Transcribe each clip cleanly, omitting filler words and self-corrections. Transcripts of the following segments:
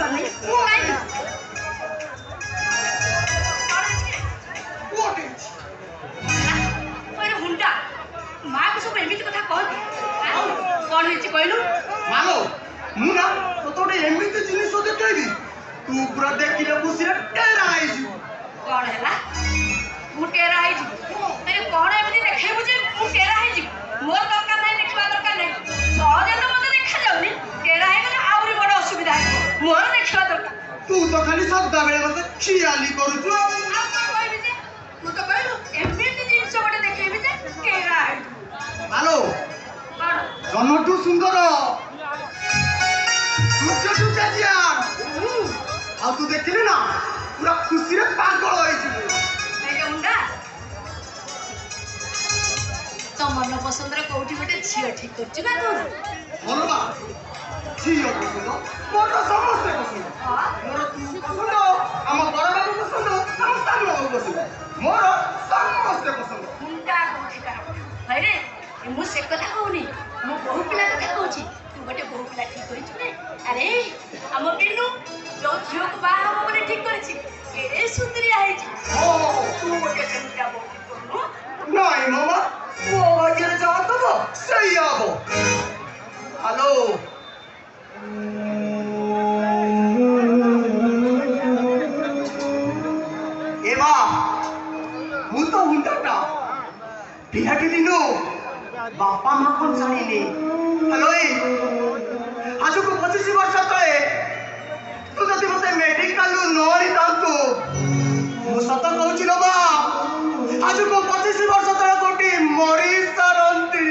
पानी मु आई अरे हुंडा मां को सब एमिति कथा कहती कौन हेछि कहलु मानो मु ना तो तोटे एमिति जिनिस देखैबी तू पूरा देखिले खुशीरे टेरा आइजु कौन हैला मु टेरा आइजु अरे कौन एमिति देखेबु जे मु टेरा आइजु मोर दरकार नहीं देखबा दरकार नहीं सहजे तो मते देखा जाउनी टेरा है गले आउरी बड़ असुविधा है मोर देखबा दरकार तू तो खाली सदा बेले मते खियाली करूछु आ कोन कहबी जे मु तो कहलु एमिति जिनिस बटे देखेबी जे टेरा आइजु मानो कौन जनटू सुंदर सूर्यटू तेजियान आ तू देखिले ना पूरा खुशीरे पागल होइछु मुंडा तो मन पसंद रे कोठी बटे झियो ठीक करछु ना तू बोलो बा झियो पसंद मोर समस्त पसंद हां मोर तू पसंद हम बड़ बाबू पसंद हम सान बाबू पसंद मोर समस्त पसंद मुंडा कोठी का अरे मु से कथा कहूनी मु बहु पिला कथा कहूची तू बटे बहु पिला ठीक करछु रे अरे हम पिनु जो झियो को बाहा हम बने ठीक करछि केरे सुंदरी आइ छी ओ तू बटे सेंटा बोलू नहीं मामा वो बाजार जाता तो सही आबो हेलो एवा मु तो हुंडाटा बिहाटी दिनो बापा मां कोन जानिने हेलो आज को 25 वर्ष तळे तू जति मते मेडिकल नोरी तांतु मु सत कहूची लो बा आज को 25 वर्ष तळे कोटी मरी सरंती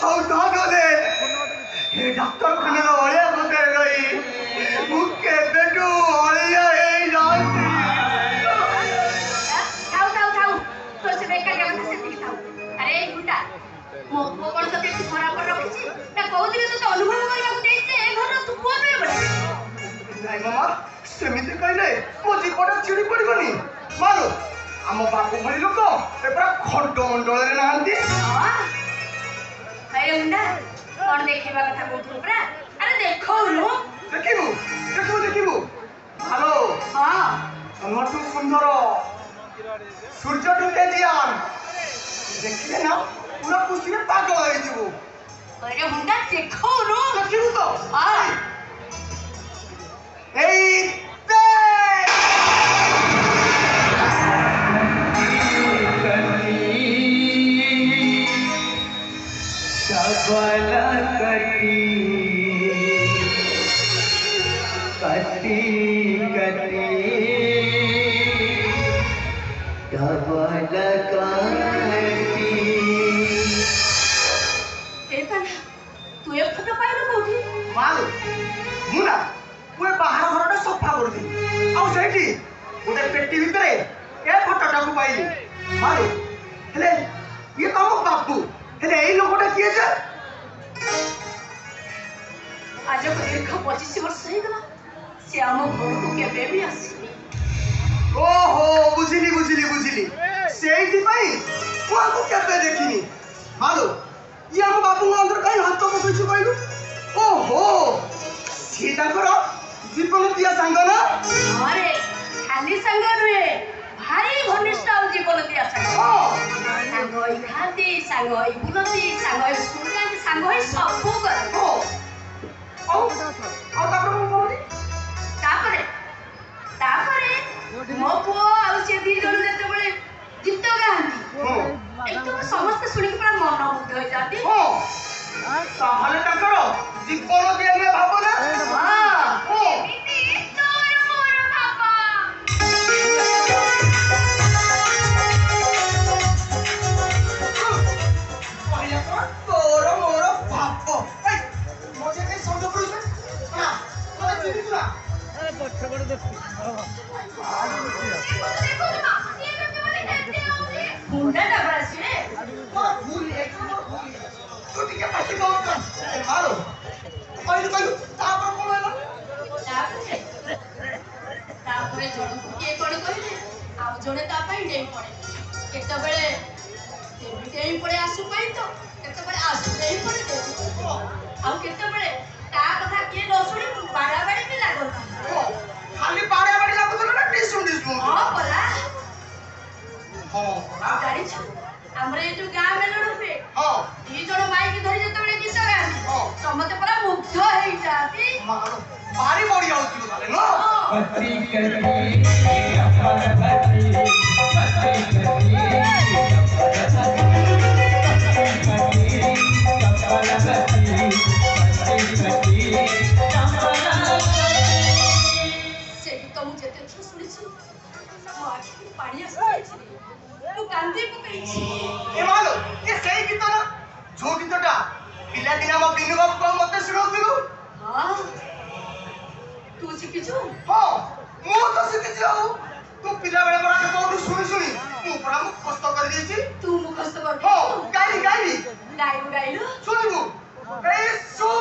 ओ दागले हे डॉक्टर खाने रो ओळिया बते गई मु के बेटू ओळिया ए जानती थाउ तो से बेकार के मते से थाउ अरे गुंडा मो कोन सते खराब कर रखिछि ना कहू दिले तो अनुभव करबा देई जे घर तू कोन रे बडे नहीं मामा सेमिति कहले मो जीवटा चिड़ी पड़बनी मानो आम बापू भली लोक एपरा खंड मंडल रे नांती हां अरे गुंडा कोन देखेबा कथा कहू परा अरे देखो नु देखिबू हेलो हां समटू सुंदर सूर्य टू तेजियान देखिले ना पूरा खुशी में पागल होई जीवो अरे गुंडा देखो नु देखिबू तो हां ए सबला कटी कटी कटी सबला कटी ए पाना तू ए फोटो पाइलो कोठी मालो मुना पुए बाहर घरटा सफा कर दी आउ सेठी गोटे पेटी भितरे ए फोटोटा को पाइली मालो हेले ये तो हम बापू हेले एई लोकटा किए जे आज को दीर्घ 25 वर्ष हो गला से हम घर को केबे भी आसी ओहो बुझिली सेठी पई पुआ को केबे देखिनी मालो ये हम बापू अंदर कहीं हाथ पकइछु कहलु ओहो सीता करो जीवन दिया संग ना अरे खाली संग नुए भारी घनिष्ठ और जीवन दिया संग संग होई खाती संग होई बुलती संग होई सुनती संग होई सब कर ओ तापर को तापरे तापरे मो पुओ आ से दी जण जते बळे गीत गांती एकदम समस्त सुनी के पूरा मन मुग्ध हो जाती हो ताहले ताकर जीवन दिया में भावना हां हो इति तोर मोर बाबा पहले तोर मोर बाप ए मजे के शब्द करू ना तोरा चिनी ना अरे पछ बड़ देख गुंडा डबरा से भूल एक तो ठीक है पासी बात कर मारो कहलु तापर कोन होला तापरे जण के कोन कहले आ जणे ता पई डेई पड़े केतबेले କେହି ପଳେଇ ଆସୁ ପାଇଁ ତ କେତେବେଳେ ଆସୁ କେହି ପଳେଇ ଦେବୁ ଆଉ କେତେବେଳେ ତା କଥା କିଏ ନ ଶୁଣି ବାଡାବାଡି ବି ଲାଗନ୍ତା ଖାଲି ବାଡାବାଡି ଲାଗୁଥିଲା ନା ଟିସୁନ ଟିସୁନ ହଁ ପରା ହଁ ପରା ଜାଣିଛୁ ଆମର ଏଇ ଯୋଉ ଗାଁ ମେଲଣ ହୁଏ ହଁ 2 ଜଣ ମାଇକି ଧରି ଯେତେବେଳେ ଗୀତ ଗାଆନ୍ତି ସମସ୍ତେ ପୁରା ମୁଗ୍ଧ ହେଇଯାଆନ୍ତି ଭାରି ବଢିଆ ହଉଥିବ ତାହେଲେ ନା पति कटी अपन पति पति ସେ ଗୀତ ମୁଁ ଯେତେ ଥର ଶୁଣିଛି ମୋ ଆଖିକୁ ପାଣି ଆସିଯାଇଛି ମୁଁ କାନ୍ଦି ପକେଇଛି ଏ ମାଲୋ ଏ ସେଇ ଗୀତ ନା ଯୋଉ ଗୀତଟା ପିଲାଦିନ ଆମ ବିନୁ ବାବୁ ମତେ ଶୁଣାଉଥିଲୁ ହଁ ତୁ ଶିଖିଛୁ ହଁ ମୁଁ ତ ଶିଖିଛି ଆଉ ତୁ ପିଲାବେଳେ ପରା କୋଉଠୁ ଶୁଣି ଶୁଣି ମୁଁ ପରା ମୁଖସ୍ତ କରିଦେଇଛି ତୁ ମୁଖସ୍ତ ହଁ କରିଦେଇଛୁ ଗାଇଲି ଗାଇଲି ଗାଇଲୁ ଶୁଣିବୁ ଏ ଶୁ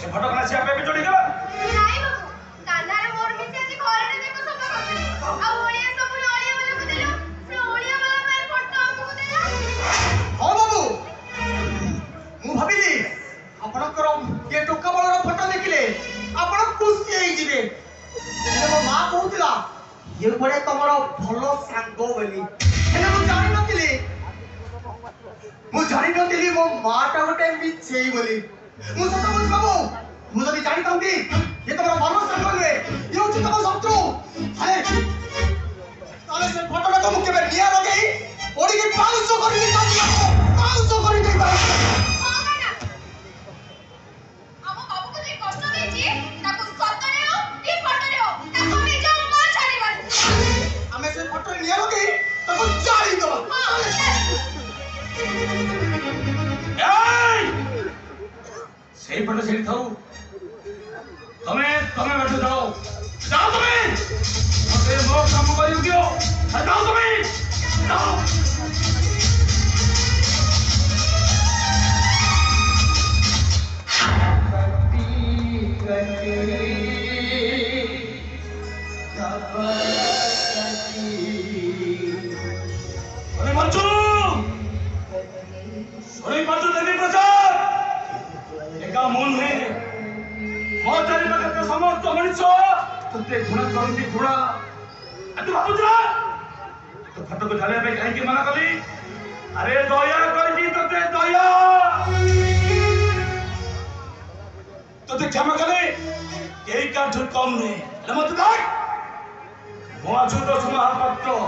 ସେ ଫଟୋ କଣ ସିଏ ଆପେ ଯୋଡ଼ି ଗଲା ନାଇଁ ବାବୁ କାନ୍ଦାରେ ମୋର ମିଶି ଆଜି ଘରଟେ ଯାକ ସଫା କରିଦେଲି ଆଉ ଓଳିଆ ସବୁ ଅଳିଆ ବାଲାକୁ ଦେଲୁ ସେ ଓଳିଆ ବାଲା ପାଇଁ ଫଟୋ ଆମକୁ ଦେଲା ହଁ ବାବୁ ମୁଁ ଭାବିଲି ଆପଣଙ୍କର ଏ ଟୋକା ବଳର ଫଟୋ ଦେଖିଲେ ଆପଣ ଖୁସି ହେଇଯିବେ ହେଲେ ମୋ ମା କହୁଥିଲା ଇଏ ଗୋଟେ ତମର ଭଲ ସାଙ୍ଗ ବୋଲି ହେଲେ ମୁଁ ଜାଣିନଥିଲି ମୋ ମାଟା ଗୋଟେ ମିଛେଇ ବୋଲି ମୁଁ ସତ କହୁଛି ବାବୁ ମୁଁ ଯଦି ଜାଣିଥାନ୍ତି ଇଏ ତମର ଭଲ ସାଙ୍ଗ ନୁହେଁ ଇଏ ହଉଛି ତମ ଶତ୍ରୁ ତାହେଲେ ସେ ଫଟୋଟା ତ ମୁଁ କେବେ ନିଆଁ ଲଗେଇ ପଡ଼ିକି ପାଉଁଶ କରିଦେଇଥାନ୍ତି ପାଉଁଶ କରିଦେଇଥାନ୍ତି ହଁ କାକା ଆମ ବାବୁକୁ ଯେ କଷ୍ଟ ଦେଇଛି ତାକୁ ସତରେ ହଉ କି ଫଟୋରେ ହଉ ତାକୁ ଆମେ ଜମା ଛାଡ଼ିବାନି ଆମେ ସେ ଫଟୋରେ ନିଆଁ ଲଗେଇ ତାକୁ ଜାଳିଦେବା ସେଇ ପଟେ ସେଇଠି ଥାଉ ତମେ ବାଟୁ ଯାଅ ଯାଅ ତମେ ମତେ ମୋ କାମ କରିବୁ କିଓ ଯାଅ ତମେ ଯାଅ समस्त मनुष्य तुते घुणा करती घुणा तू भाବୁछ ना तो फटो को झाले पे कहीं मना कली अरे दया करती तते दया तते क्षमा करे केई का ठुर कम नहीं अरे मत देख मो अछुत महापात्र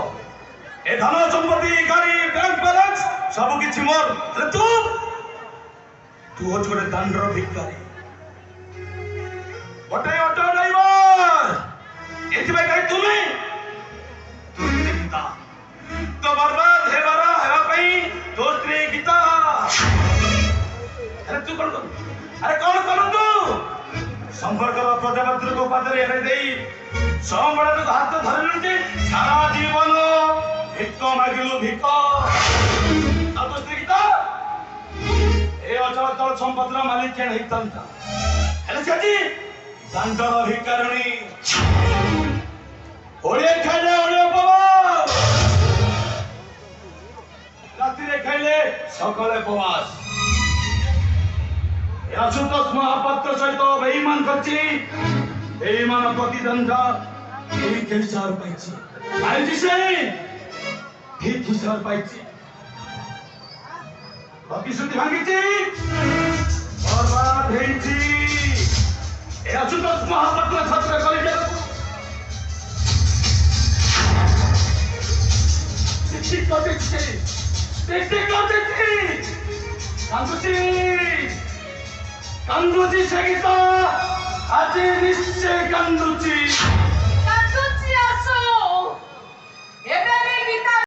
ए धन संपत्ति गाड़ी बैंक बैलेंस सब किछि मोर अरे तू हो छोटे दंडर भिखारी गोटे ऑटो ड्राइवर एथिबे कहि तू गीता तो बर्बाद हे बारा हेवा पई तो स्त्री गीता अरे तू कौन तू संपर्क प्रजापत्र को पादरे रे देई संबळ को हाथ धरलुंटे सारा जीवन भिक मागिलु भिक आ तो स्त्री गीता ए अचल तल संपत्तिर मालिक केन हितंता हेले सेठी दंडर भिकारिणी ओळे खाइले ओळे उपवास रात्रि खाइले सकले उपवास अशुतोष महापात्र सहित बेईमान करछि बेईमान प्रतिद्वंद एक हिसाब पाइछि पाइछि से ठीक हिसाब पाइछि प्रतिश्रुति भांगिछि बर्बाद हेछि ए अशुतोष महापात्र छत्र कलिजा कांदुची से गीता आज निश्चय कांदुची